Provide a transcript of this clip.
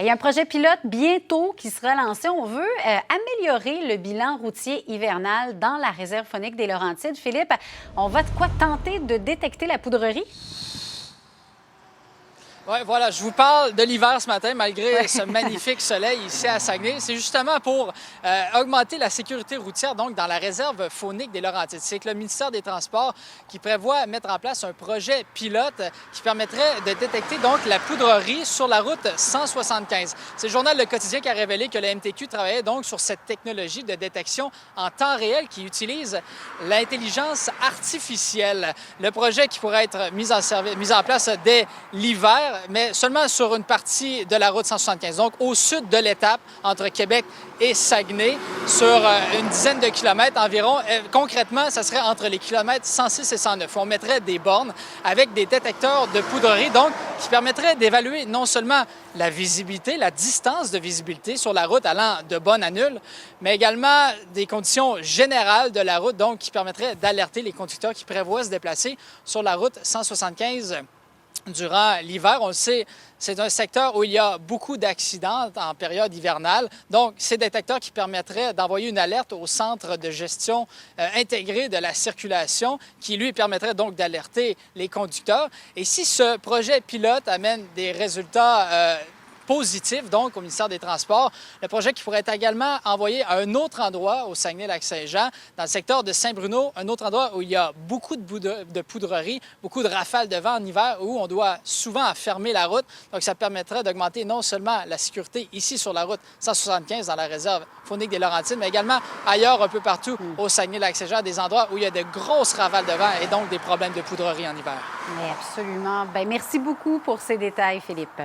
Il y a un projet pilote bientôt qui sera lancé. On veut améliorer le bilan routier hivernal dans la réserve faunique des Laurentides. Philippe, on va de quoi tenter de détecter la poudrerie? Oui, voilà, je vous parle de l'hiver ce matin, malgré ce magnifique soleil ici à Saguenay. C'est justement pour augmenter la sécurité routière, donc dans la réserve faunique des Laurentides. C'est que le ministère des Transports qui prévoit mettre en place un projet pilote qui permettrait de détecter donc la poudrerie sur la route 175. C'est le journal Le Quotidien qui a révélé que la MTQ travaillait donc sur cette technologie de détection en temps réel qui utilise l'intelligence artificielle. Le projet qui pourrait être mis en place dès l'hiver, mais seulement sur une partie de la route 175, donc au sud de l'étape entre Québec et Saguenay, sur une dizaine de kilomètres environ. Concrètement, ça serait entre les kilomètres 106 et 109. On mettrait des bornes avec des détecteurs de poudrerie, donc qui permettraient d'évaluer non seulement la visibilité, la distance de visibilité sur la route allant de bonne à nulle, mais également des conditions générales de la route, donc qui permettraient d'alerter les conducteurs qui prévoient se déplacer sur la route 175 durant l'hiver. On le sait, c'est un secteur où il y a beaucoup d'accidents en période hivernale. Donc, ces détecteurs qui permettraient d'envoyer une alerte au centre de gestion intégré de la circulation qui, lui, permettrait donc d'alerter les conducteurs. Et si ce projet pilote amène des résultats positif, donc, au ministère des Transports. Le projet qui pourrait être également envoyé à un autre endroit au Saguenay-Lac-Saint-Jean, dans le secteur de Saint-Bruno, un autre endroit où il y a beaucoup de poudrerie, beaucoup de rafales de vent en hiver, où on doit souvent fermer la route. Donc, ça permettrait d'augmenter non seulement la sécurité ici sur la route 175 dans la réserve faunique des Laurentides, mais également ailleurs, un peu partout au Saguenay-Lac-Saint-Jean, des endroits où il y a de grosses rafales de vent et donc des problèmes de poudrerie en hiver. Oui, absolument. Bien, merci beaucoup pour ces détails, Philippe.